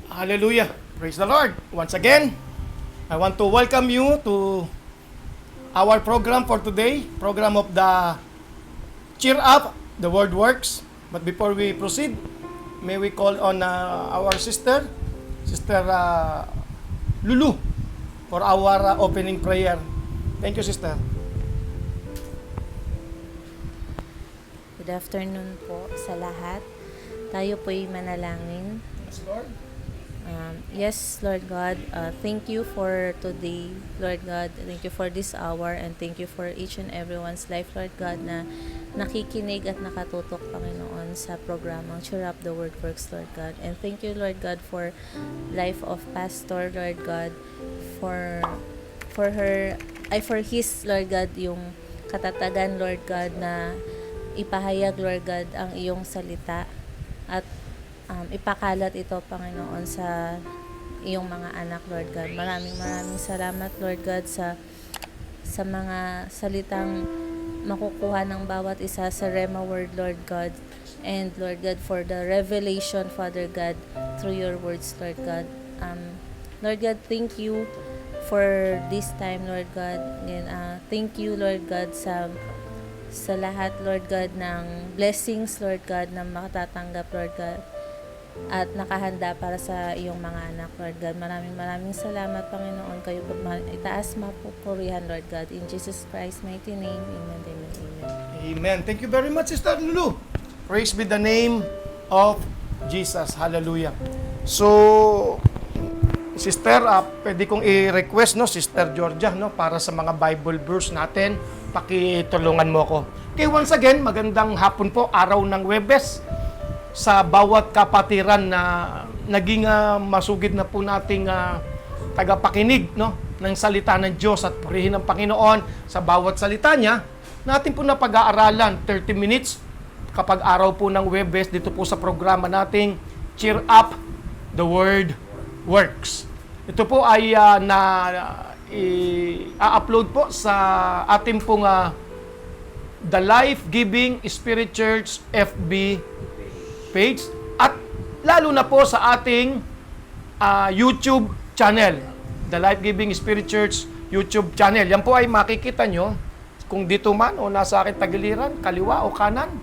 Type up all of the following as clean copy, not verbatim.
Hallelujah. Praise the Lord. Once again, I want to welcome you to our program for today, program of the Cheer Up, the Word Works. But before we proceed, may we call on our sister, Sister Lulu, for our opening prayer. Thank you, sister. Good afternoon po sa lahat. Tayo po'y manalangin. Yes, Lord. Yes, Lord God, thank you for today, Lord God. Thank you for this hour and thank you for each and everyone's life, Lord God, na nakikinig at nakatutok, Panginoon, sa programang Cheer Up the Word Works, Lord God. And thank you, Lord God, for life of Pastor, Lord God, for his, Lord God, yung katatagan, Lord God, na ipahayag, Lord God, ang iyong salita at ipakalat ito, Panginoon, sa iyong mga anak, Lord God. Maraming salamat, Lord God, sa mga salitang makukuha ng bawat isa sa Rema Word, Lord God. And, Lord God, for the revelation, Father God, through your words, Lord God. Lord God, thank you for this time, Lord God. And thank you, Lord God, sa lahat, Lord God, ng blessings, Lord God, na makatatanggap, Lord God, at nakahanda para sa iyong mga anak, Lord God. Maraming salamat, Panginoon. Kayo po itaas mapupurihan, Lord God. In Jesus Christ's mighty name, amen, amen, amen. Amen. Thank you very much, Sister Lulu. Praise be the name of Jesus. Hallelujah. So, Sister, pwede kong i-request, no, Sister Georgia, no, para sa mga Bible verse natin, pakitulungan mo ko. Okay, once again, magandang hapon po, araw ng Huwebes, sa bawat kapatiran na naging masugid na po nating tagapakinig, no, ng salita ng Diyos at purihin ng Panginoon sa bawat salita niya, natin po na pag-aaralan 30 minutes kapag araw po ng Huwebes dito po sa programa nating Cheer Up the Word Works. Ito po ay i-upload po sa ating pong The Life Giving Spirit Church FB page at lalo na po sa ating YouTube channel, The Life Giving Spirit Church YouTube channel. Yan po ay makikita nyo kung dito man o nasa aking tagiliran, kaliwa o kanan,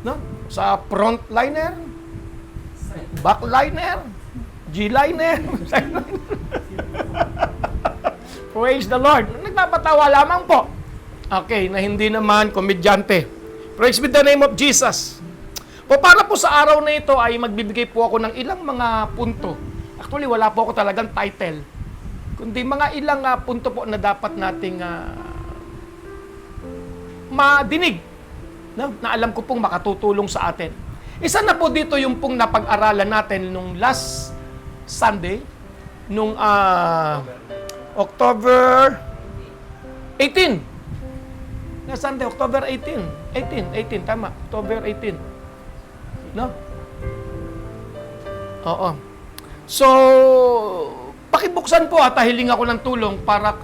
no? Sa frontliner, backliner, G-liner. Praise the Lord. Nagpapatawa lamang po. Okay, na hindi naman komedyante. Praise be the name of Jesus. O para po sa araw na ito ay magbibigay po ako ng ilang mga punto. Actually, wala po ako talagang title. Kundi mga ilang punto po na dapat nating madinig. No? Na alam ko pong makatutulong sa atin. Isa na po dito yung pong napag-aralan natin nung last Sunday, nung October 18. Last Sunday, October 18. 18, tama. October 18. No? Oo. So, pakibuksan po at hiling ako ng tulong para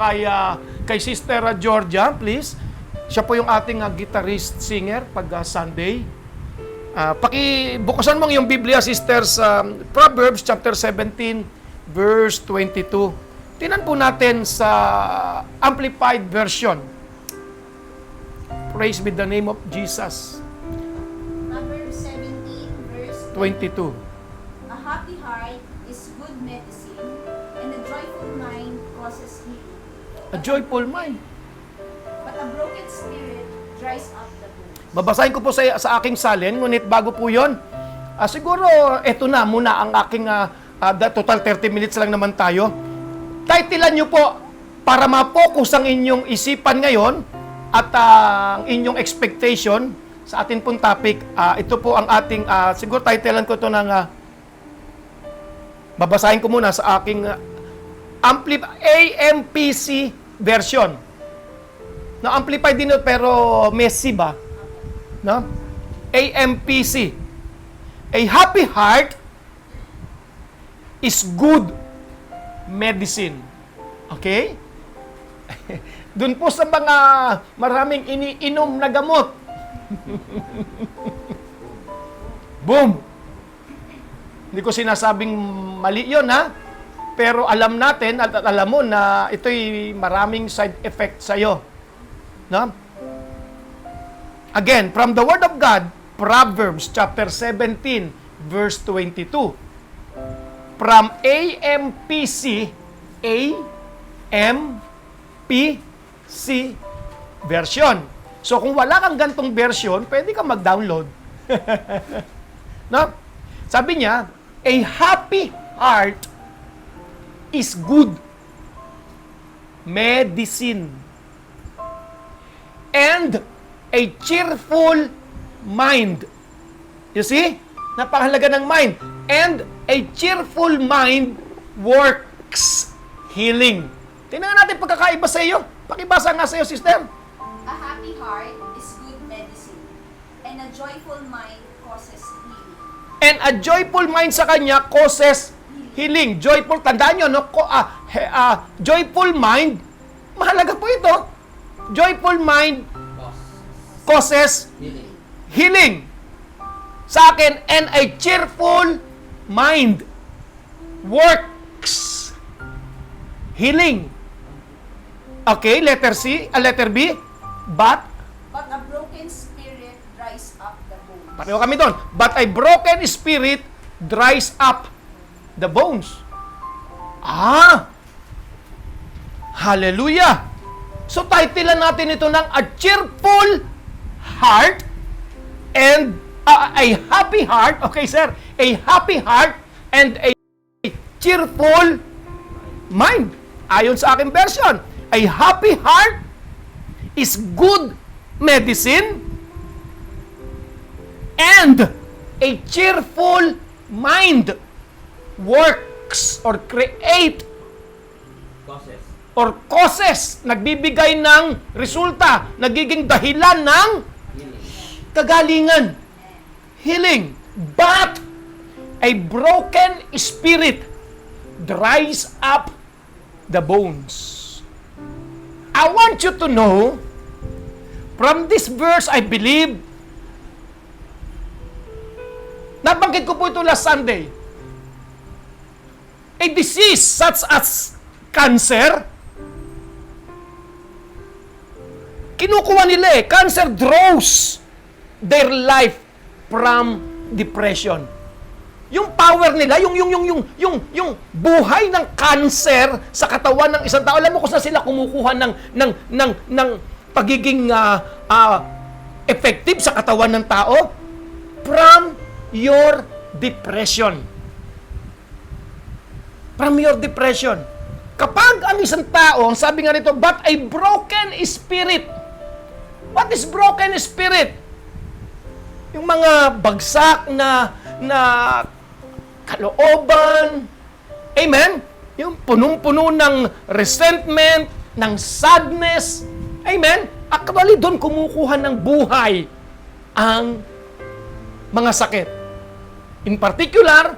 kay Sister Georgia, please. Siya po yung ating guitarist singer pag Sunday. Pakibuksan mo yung Biblia, Sister, sa Proverbs chapter 17 verse 22. Tingnan po natin sa Amplified Version. Praise be the name of Jesus. 22. A happy heart is good medicine, and a joyful mind causes healing. A joyful mind. But a broken spirit dries up the bones. Babasahin ko po sa aking salin, ngunit bago po yun, siguro eto na muna ang aking total 30 minutes lang naman tayo. Titlean nyo po para ma-focus ang inyong isipan ngayon at ang inyong expectation sa ating pong topic. Ito po ang ating, siguro titlean ko ito ng, babasahin ko muna sa aking AMPC version. Na amplified din ito, pero messy ba? No? AMPC. A happy heart is good medicine. Okay? Doon po sa mga maraming iniinom na gamot. Boom! Hindi ko sinasabing mali yun, ha? Pero alam natin at alam mo na ito'y maraming side effect sa'yo. No? Again, from the Word of God, Proverbs chapter 17, verse 22. From AMPC version. So kung wala kang gantong version, pwede ka mag-download. No? Sabi niya, a happy heart is good medicine, and a cheerful mind. You see? Napakahalaga ng mind. And a cheerful mind works healing. Tingnan natin pagkakaiba sa iyo. Pakibasa nga sa iyo, sister. A happy heart is good medicine, and a joyful mind causes healing. And a joyful mind sa kanya causes healing. Joyful, tandaan nyo, no? Joyful mind, mahalaga po ito. Joyful mind causes healing. Sa akin, and a cheerful mind works healing. Okay, letter C, letter B, but a broken spirit dries up the bones. pareho kami doon. But a broken spirit dries up the bones. Hallelujah! So, titlean natin ito ng a cheerful heart and a happy heart. Okay, sir. A happy heart and a cheerful mind. Ayon sa aking version, a happy heart is good medicine and a cheerful mind works or create or causes, nagbibigay ng resulta, nagiging dahilan ng kagalingan, healing. But a broken spirit dries up the bones. I want you to know, from this verse, I believe, nabanggit ko po ito last Sunday, a disease such as cancer, kinukuha nila cancer draws their life from depression. Yung power nila, yung buhay ng cancer sa katawan ng isang tao, alam mo kung saan sila kumukuha ng pagiging effective sa katawan ng tao? From your depression. From your depression. Kapag ang isang tao, ang sabi nga nito, but a broken spirit. What is broken spirit? Yung mga bagsak na kalooban. Amen? Yung punong-puno ng resentment, ng sadness. Amen? Actually, doon kumukuha ng buhay ang mga sakit. In particular,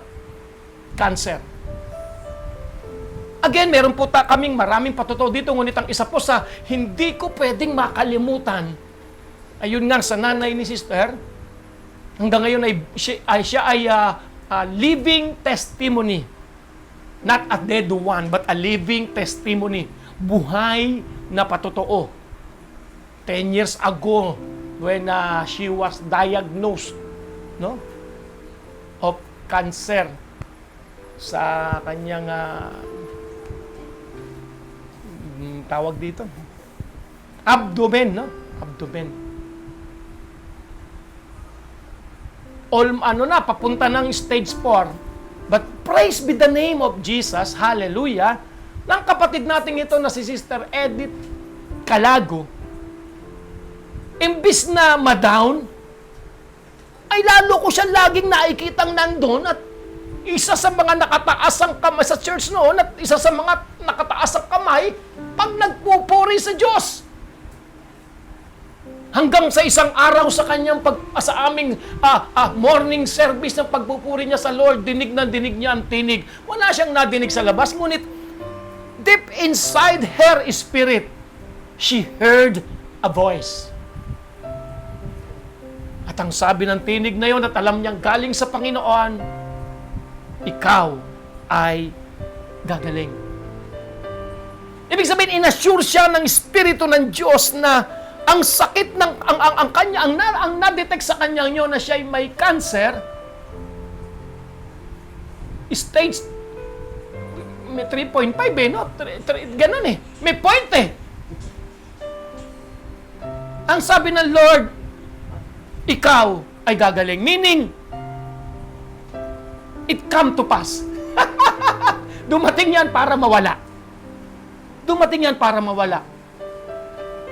cancer. Again, meron po kaming maraming patutuo dito, ngunit ang isa po sa hindi ko pwedeng makalimutan, ayun nga sa nanay ni sister, hanggang ngayon siya ay living testimony. Not a dead one, but a living testimony. Buhay na patotoo. 10 years ago, when she was diagnosed, no, of cancer sa kanyang tawag dito, abdomen, no? Abdomen. Papunta ng stage 4. But praise be the name of Jesus, hallelujah, ng kapatid natin ito na si Sister Edith Calago, imbis na ma-down, ay lalo ko siya laging nakikitang nandun at isa sa mga nakataas ang kamay sa church noon at isa sa mga nakataas ang kamay pag nagpupuri sa Diyos. Hanggang sa isang araw sa kanyang sa aming morning service ng pagpupuri niya sa Lord, dinig niya ang tinig. Wala siyang nadinig sa labas, ngunit deep inside her spirit, she heard a voice. At ang sabi ng tinig na yon at alam niyang galing sa Panginoon, ikaw ay gagaling. Ibig sabihin, inassure siya ng Espiritu ng Diyos na ang sakit ng ang kanya ang na-detect sa kanya yun na siya ay may cancer, stage may 3.5 no? Ganun eh. May point eh. Ang sabi ng Lord, ikaw ay gagaling. Meaning, it come to pass. Dumating yan para mawala. Dumating yan para mawala.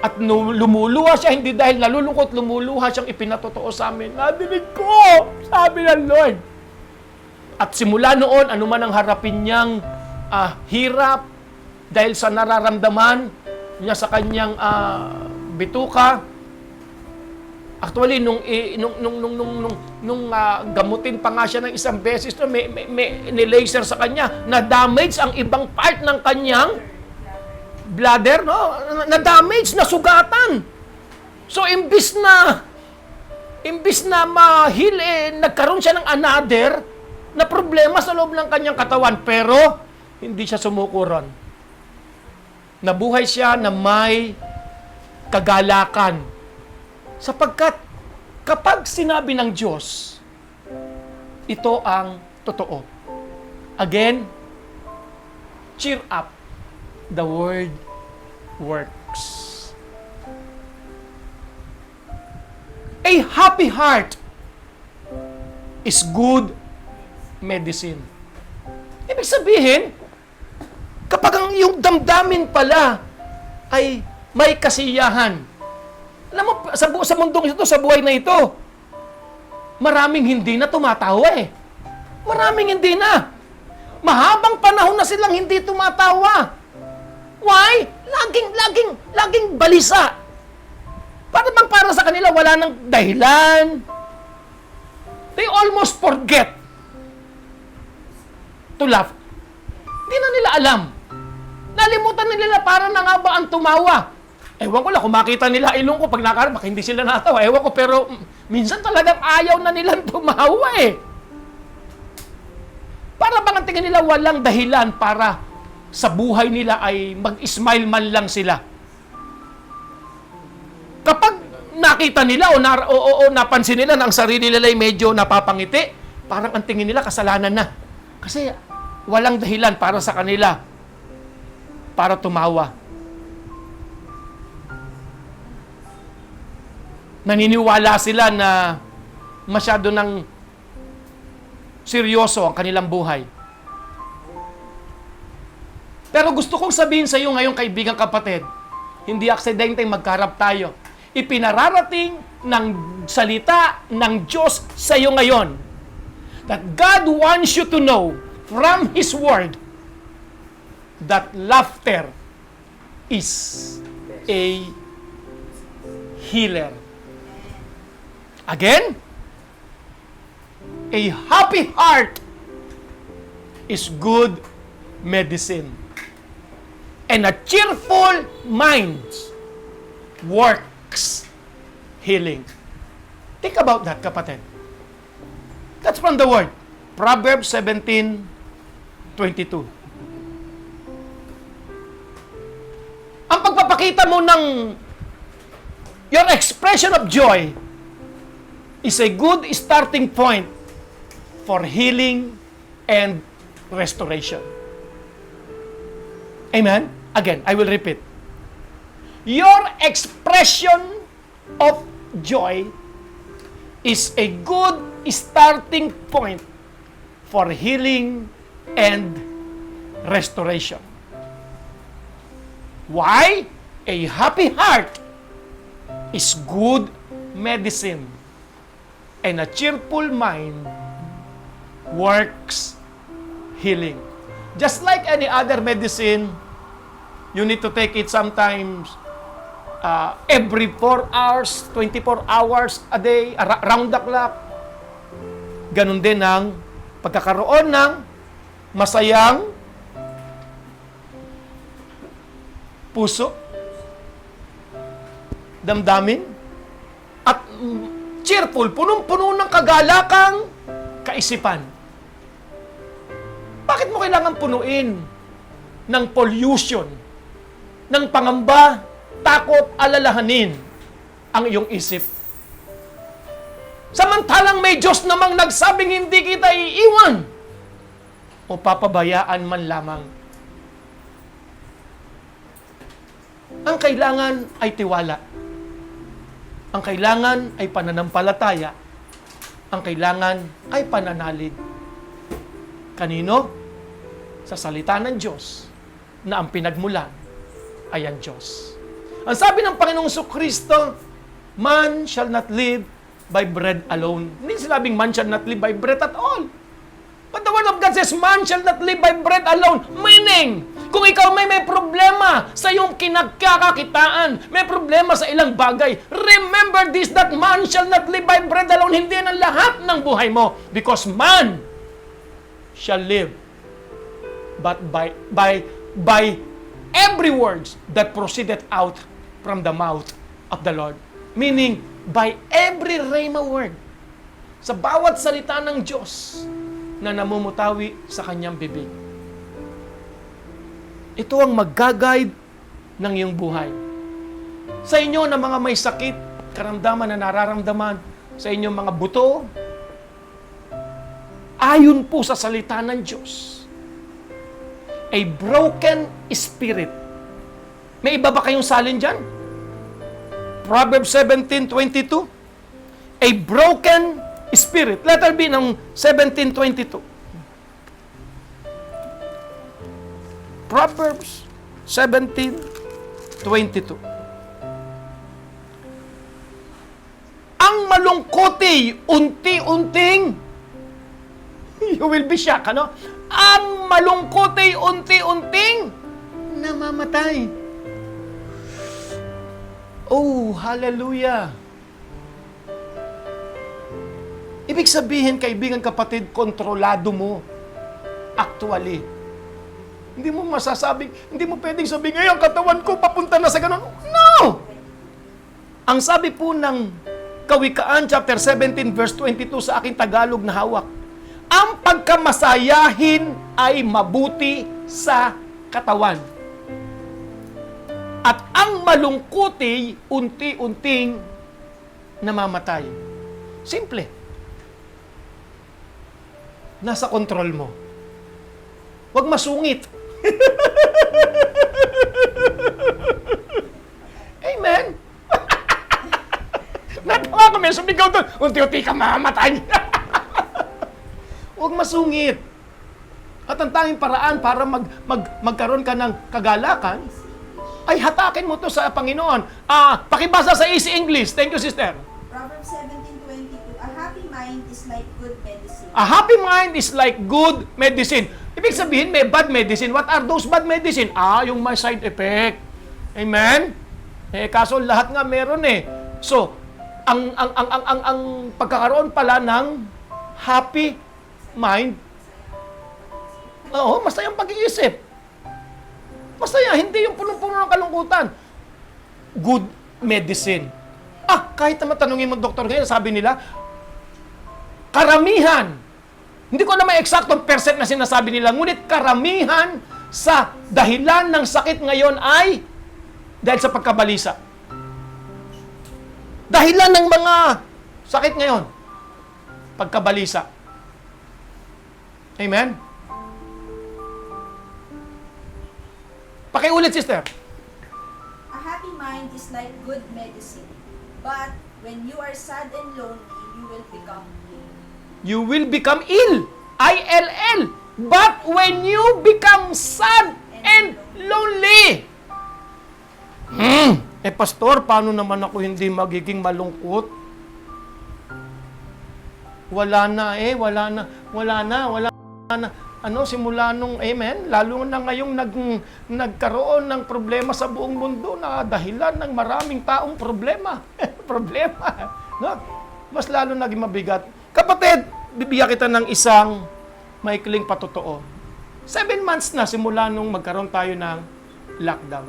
At lumuluha siya, hindi dahil nalulungkot, lumuluha siyang ipinatotoo sa amin. Nadinig ko, sabi ng Lord. At simula noon, anuman ang harapin niyang hirap, dahil sa nararamdaman niya sa kanyang bituka. Actually, nung gamutin pa nga siya ng isang beses, may nilaser sa kanya, na-damage ang ibang part ng kanyang bladder, no? Na-damage, nasugatan. So, imbis na ma-heal, nagkaroon siya ng another na problema sa loob ng kanyang katawan. Pero, hindi siya sumuko ron. Nabuhay siya na may kagalakan. Sapagkat, kapag sinabi ng Diyos, ito ang totoo. Again, cheer up. The word works. A happy heart is good medicine. Ibig sabihin, kapag ang yung damdamin pala ay may kasiyahan. Alam mo, sa mundong ito, sa buhay na ito, maraming hindi na tumatawa eh. Maraming hindi na. Mahabang panahon na silang hindi tumatawa. Why? Laging balisa. Para sa kanila, wala nang dahilan. They almost forget to laugh. Hindi na nila alam. Nalimutan nila para na nga ba ang tumawa. Ewan ko lang, kung makita nila ilong ko, pag nakarap, baka hindi sila natawa. Ewan ko, pero minsan talagang ayaw na nilang tumawa eh. Para bang ang tingin nila walang dahilan para sa buhay nila ay mag-smile man lang sila. Kapag nakita nila o napansin nila na ang sarili nila ay medyo napapangiti, parang ang tingin nila kasalanan na. Kasi walang dahilan para sa kanila para tumawa. Naniniwala sila na masyado ng seryoso ang kanilang buhay. Pero gusto kong sabihin sa iyo ngayon, kaibigan kapatid, hindi aksidente magkarap tayo. Ipinararating ng salita ng Diyos sa iyo ngayon that God wants you to know from His Word that laughter is a healer. Again, a happy heart is good medicine. And a cheerful mind works healing. Think about that, kapatid. That's from the Word. Proverbs 17:22. Ang pagpapakita mo ng your expression of joy is a good starting point for healing and restoration. Amen? Again, I will repeat. Your expression of joy is a good starting point for healing and restoration. Why? A happy heart is good medicine, and a cheerful mind works healing. Just like any other medicine, you need to take it sometimes every 4 hours, 24 hours a day, round the clock. Ganon din ang pagkakaroon ng masayang puso, damdamin, at cheerful, punong-puno ng kagalakang kaisipan. Bakit mo kailangan punuin ng pollution, ng pangamba, takot, alalahanin ang iyong isip? Samantalang may Diyos namang nagsabing hindi kita iiwan o papabayaan man lamang. Ang kailangan ay tiwala. Ang kailangan ay pananampalataya. Ang kailangan ay pananalig. Kanino? Sa salita ng Diyos na ang pinagmulan ay ang Diyos. Ang sabi ng Panginoong Kristo, man shall not live by bread alone. Hindi sinabing man shall not live by bread at all. But the word of God says, man shall not live by bread alone. Meaning, kung ikaw may problema sa iyong kinagkakakitaan, may problema sa ilang bagay, remember this, that man shall not live by bread alone. Hindi yan ang lahat ng buhay mo. Because man shall live but by every words that proceeded out from the mouth of the Lord. Meaning, by every rhema word, sa bawat salita ng Diyos na namumutawi sa kanyang bibig. Ito ang mag-guide ng iyong buhay. Sa inyo na mga may sakit, karamdaman na nararamdaman, sa inyong mga buto, ayon po sa salita ng Diyos, a broken spirit. May iba ba kayong salin dyan? Proverbs 17:22. A broken spirit. Letter B ng 17:22. Proverbs 17:22. Ang malungkoti, unti-unting, you will be shocked, ano? Ang malungkoti, unti-unting, namamatay. Oh, hallelujah. Ibig sabihin, kaibigan, kapatid, kontrolado mo. Actually. Hindi mo masasabing, hindi mo pwedeng sabihin, ngayon, katawan ko, papunta na sa ganun. No! Ang sabi po ng Kawikaan, chapter 17, verse 22, sa aking Tagalog na hawak, ang pagkamasayahin ay mabuti sa katawan. At ang malungkuti, unti-unting namamatay. Simple. Nasa kontrol mo. Huwag masungit. Amen? Natawa ko, may sumigaw doon, unti-unti ka mamamatay. Huwag masungit. At ang tanging paraan para magkaroon ka ng kagalakan, ay hatakin mo to sa Panginoon. Pakibasa sa Easy English. Thank you, sister. Proverbs 17:22. A happy mind is like good medicine. A happy mind is like good medicine. Ibig sabihin, may bad medicine. What are those bad medicine? Yung may side effect. Amen? Kaso lahat nga meron eh. So, ang pagkakaroon pala ng happy mind, masayang pag-iisip. Masaya, hindi yung punong-puno ng kalungkutan. Good medicine. Kahit naman tanungin mo, doktor, ngayon, sabi nila, karamihan, hindi ko na may eksaktong percent na sinasabi nila, ngunit karamihan sa dahilan ng sakit ngayon ay dahil sa pagkabalisa. Dahilan ng mga sakit ngayon, pagkabalisa. Amen? Pakiulit, sister. A happy mind is like good medicine. But when you are sad and lonely, you will become ill. You will become ill. I-L-L. But when you become sad and lonely. Pastor, paano naman ako hindi magiging malungkot? Wala na. Simula nung, amen, lalo na ngayong nagkaroon ng problema sa buong mundo na dahilan ng maraming taong problema. Problema. No? Mas lalo naging mabigat. Kapatid, bibigyan kita ng isang maikling patotoo. 7 months na simula nung magkaroon tayo ng lockdown.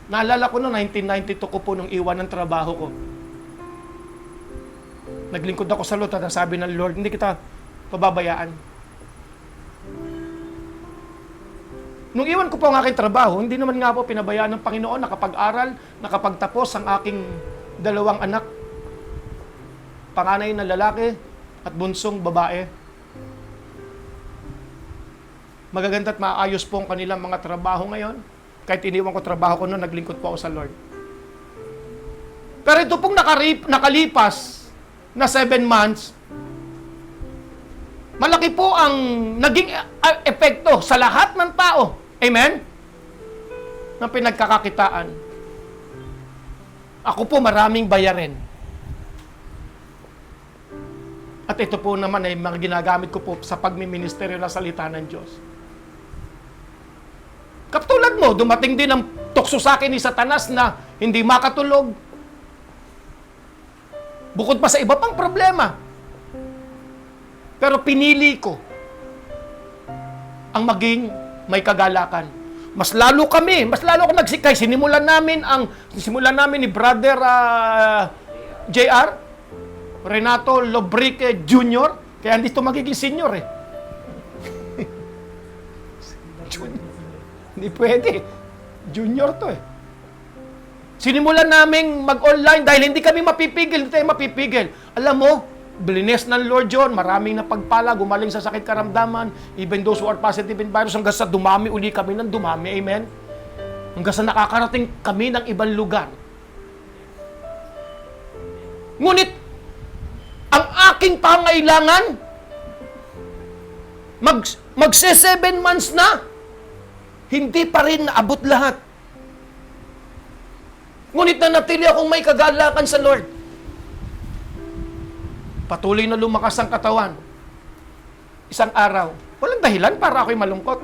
Naalala ko noong 1992 ko po nung iwan ng trabaho ko. Naglingkod ako sa Lord at sabi ng Lord, hindi kita pababayaan. Nung iwan ko po ang aking trabaho, hindi naman nga po pinabayaan ng Panginoon, nakapag-aral, nakapagtapos ang aking 2 anak. Panganay na lalaki at bunsong babae. Magaganda at maayos po ang kanilang mga trabaho ngayon. Kahit iniwan ko trabaho ko noon, naglingkod po ako sa Lord. Pero ito pong nakalipas na 7 months, malaki po ang naging epekto sa lahat ng tao. Amen? Ng pinagkakakitaan. Ako po maraming bayarin. At ito po naman ay mga ginagamit ko po sa pagmiministeryo ng salita ng Diyos. Katulad mo, dumating din ang tukso sa akin ni Satanas na hindi makatulog. Bukod pa sa iba pang problema. Pero pinili ko ang maging may kagalakan. Mas lalo ako nagsikay. Sinimulan namin ni Brother JR, Renato Lobrique Jr. Kaya hindi ito magiging senior eh. Hindi pwede. Junior to eh. Sinimulan naming mag-online dahil hindi kami mapipigil. Hindi tayo mapipigil. Alam mo, blines ng Lord John, maraming napagpala, gumaling sa sakit karamdaman, even those who are positive in virus, hanggang sa dumami uli kami ng dumami. Amen? Hanggang sa nakakarating kami ng ibang lugar. Ngunit, ang aking pangailangan, magse 7 months na, hindi pa rin naabot lahat. Ngunit nanatili akong may kagalakan sa Lord. Patuloy na lumakas ang katawan. Isang araw. Walang dahilan para ako'y malungkot.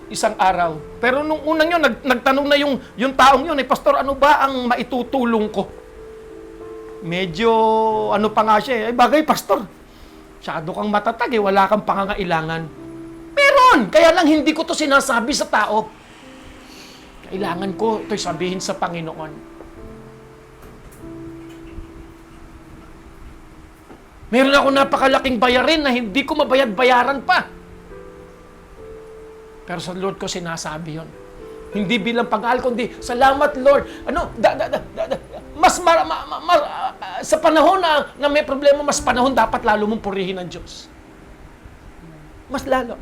Isang araw. Pero nung unang yun, nagtanong na yung taong yun, Pastor, ano ba ang maitutulong ko? Medyo, ano pa nga siya, bagay, Pastor. Masyado kang matatag, wala kang pangangailangan. Meron! Kaya lang hindi ko to sinasabi sa tao. Kailangan ko ito'y sabihin sa Panginoon. Meron ako napakalaking bayarin na hindi ko mabayad-bayaran pa. Pero sa Lord ko sinasabi yon. Hindi bilang pag-aal, kundi, salamat Lord. Sa panahon na may problema, mas panahon dapat lalo mong purihin ang Diyos. Mas lalo.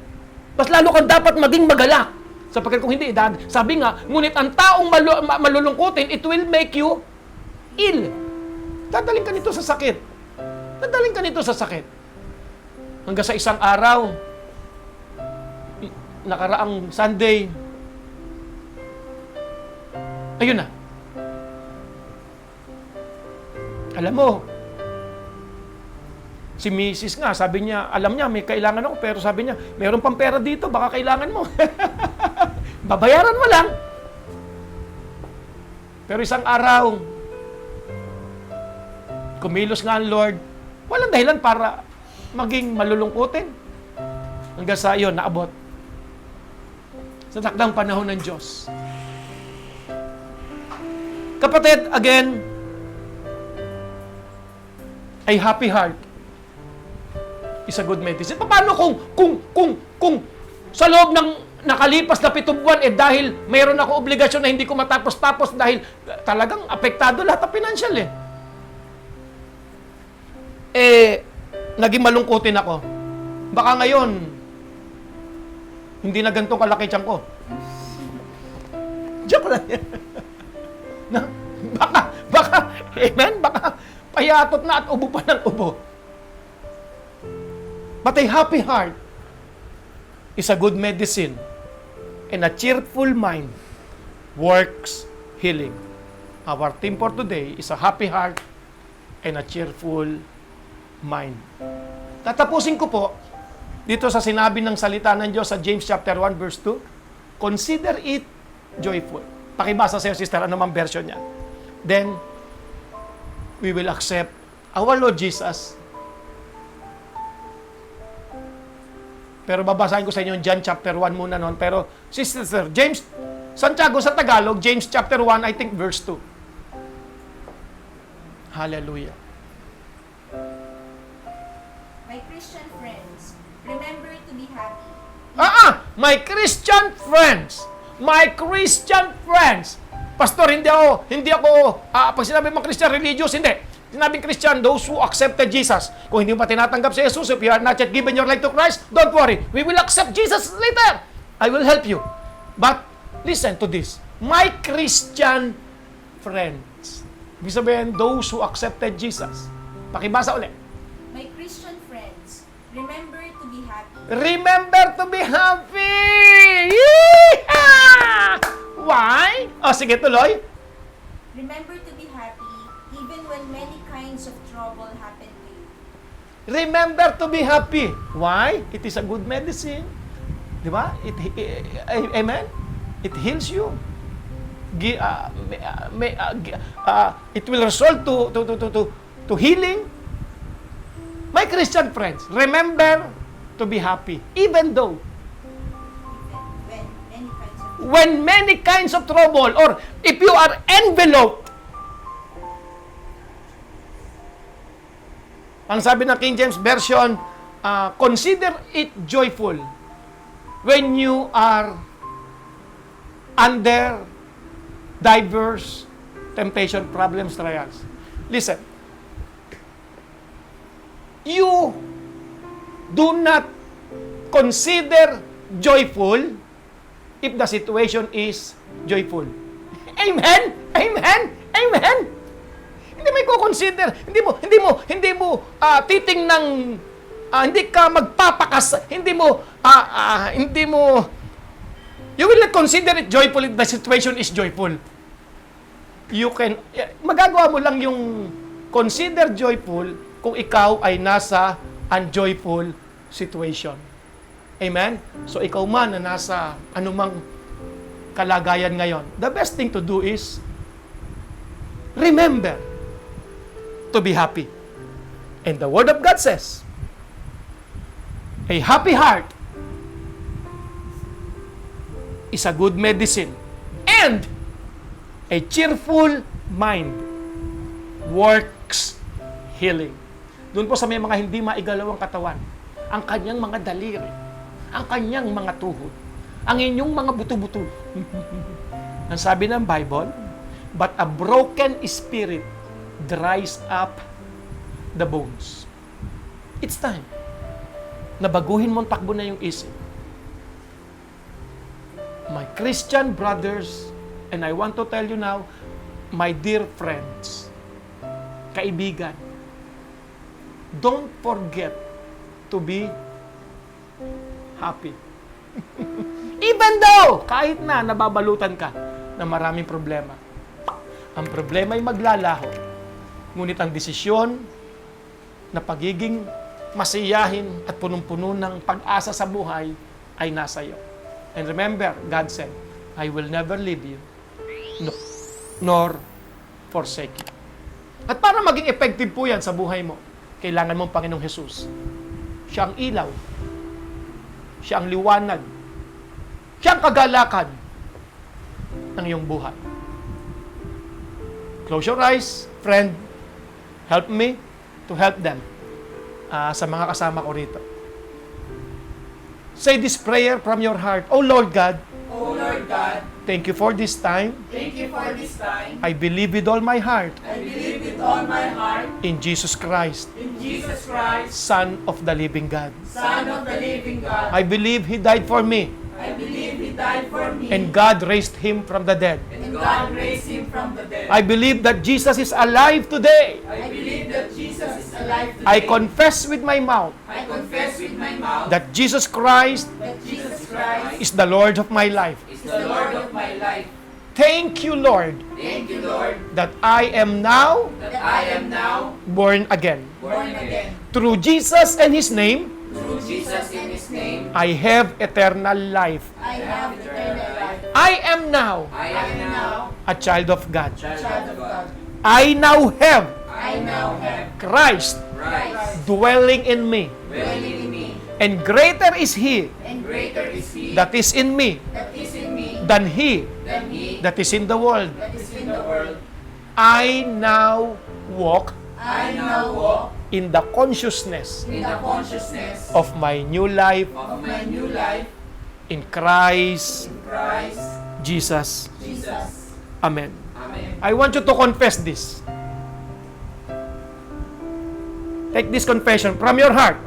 Mas lalo kang dapat maging magalak. Sapagkat kung hindi, sabi nga, ngunit ang taong malulungkutin, it will make you ill. Dadaling ka nito sa sakit. Dadaling ka nito sa sakit. Hanggang sa isang araw, nakaraang Sunday, ayun na. Alam mo, si Mrs. nga, sabi niya, alam niya, may kailangan ako, pero sabi niya, meron pang pera dito, baka kailangan mo. Babayaran mo lang. Pero isang araw, kumilos nga ang Lord, walang dahilan para maging malulungkutin. Hanggang sa iyon, naabot. Sa takdang panahon ng Diyos. Kapatid, again, a happy heart is a good medicine. Paano kung sa loob ng nakalipas na 7 buwan, dahil mayroon ako obligasyon na hindi ko matapos-tapos dahil talagang apektado lahat ng financial naging malungkutin ako. Baka ngayon, hindi na ganitong kalaki tiyan ko. Joke lang yan. Amen? Baka payatot na at ubo pa ng ubo. But a happy heart is a good medicine, and a cheerful mind works healing. Our theme for today is a happy heart and a cheerful mind. Tatapusin ko po dito sa sinabi ng salita ng Diyos sa James chapter 1 verse 2. Consider it joyful. Pakibasa sa'yo, sister, ano mang version niya. Then, we will accept our Lord Jesus. Pero babasahin ko sa inyo John chapter 1 muna noon. Pero, sister, James, Santiago sa Tagalog, James chapter 1, I think verse 2. Hallelujah. My Christian friends, remember to be happy. My Christian friends. My Christian friends. Pastor, hindi ako, pag sinabi mong Christian, religious, hindi. Sinabing Christian, those who accepted Jesus. Kung hindi mo pa tinatanggap si Jesus, if you are not yet given your life to Christ, don't worry. We will accept Jesus later. I will help you. But, listen to this. My Christian friends. Ibig sabihin, those who accepted Jesus. Pakibasa ulit. My Christian friends, remember to be happy. Remember to be happy! Yeehaw! Why? Sige, tuloy. Remember to be happy even when many kinds of trouble happen to you. Remember to be happy. Why? It is a good medicine. Di ba? Amen? It heals you. It will result to healing. My Christian friends, remember to be happy. Even though when many kinds of trouble, or if you are enveloped. Ang sabi ng King James Version, consider it joyful when you are under diverse temptation, problems, trials. Listen, you do not consider joyful if the situation is joyful. Amen? Amen? Amen? Hindi mo i-consider, hindi mo titingnang, hindi ka magpapakas, you will not consider it joyful if the situation is joyful. Magagawa mo lang yung consider joyful kung ikaw ay nasa unjoyful situation. Amen? So, ikaw man na nasa anumang kalagayan ngayon, the best thing to do is remember to be happy. And the Word of God says, a happy heart is a good medicine, and a cheerful mind works healing. Doon po sa may mga hindi maigalawang katawan, ang kanyang mga daliri, ang kanyang mga tuhod, ang inyong mga buto-buto. Ang sabi ng Bible, but a broken spirit dries up the bones. It's time na baguhin mo ang takbo na yung isip. My Christian brothers, and I want to tell you now, my dear friends, kaibigan, don't forget to be happy. Even though, kahit na nababalutan ka ng maraming problema. Ang problema ay maglalaho. Ngunit ang desisyon na pagiging masiyahin at punong-puno ng pag-asa sa buhay ay nasa iyo. And remember, God said, I will never leave you, nor forsake you. At para maging effective po yan sa buhay mo, kailangan mong Panginoong Jesus. Siya ang ilaw. Siya ang liwanag. Siya ang kagalakan ng iyong buhay. Close your eyes, friend. Help me to help them sa mga kasama ko rito. Say this prayer from your heart. Oh Lord God, Oh Lord God, thank you for this time. thank you for this time. I believe with all my heart I believe with all my heart in Jesus Christ, in Jesus Christ, Son of the living God. Son of the living God. I believe He died for me, I believe He died for me, and God raised Him from the dead. and God raised Him from the dead. I believe that Jesus is alive today. I believe that Jesus is alive today. I confess with my mouth I confess with my mouth that Jesus Christ that Jesus Christ is the Lord of my life. is the Lord of my life. Thank you, Lord, Thank you, Lord, that I am now that I am now born again. born again. Through Jesus and His name, Through Jesus in His name, I have eternal life. I have eternal life. I am now I am now a child of God. child of God. I now have I now have Christ Christ dwelling in me, dwelling in me, and greater is He and greater is He that is in me that is in me than He than He that is in the world. that is in the world. I now walk I now walk in the consciousness in the consciousness of my new life of my new life In Christ Christ Jesus. Jesus. Amen. Amen. I want you to confess this. Take this confession from your heart.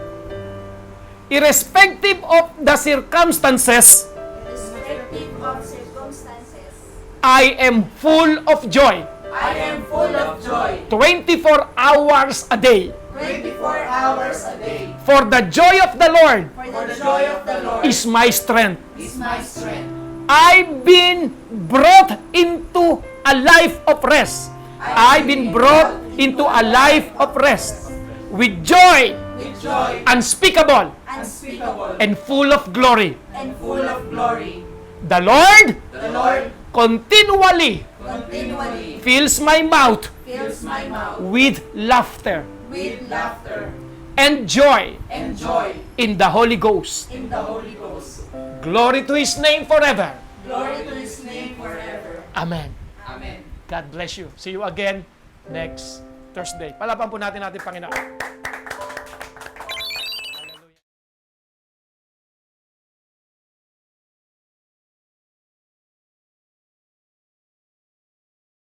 Irrespective of the circumstances, Irrespective of circumstances, I am full of joy. I am full of joy 24 hours a day. 24 hours a day. For the joy of the Lord for The joy of the Lord is my strength. is my strength. I've been brought into a life of rest. I've been brought into a life of rest with joy With joy unspeakable unspeakable and full of glory. and full of glory. The Lord The Lord continually continually fills my mouth fills my mouth with laughter with laughter and joy and joy in the Holy Ghost. in the Holy Ghost. Glory to His name forever. Glory to His name forever. Amen. Amen. God bless you. See you again next Thursday. Palapan po natin Panginoon.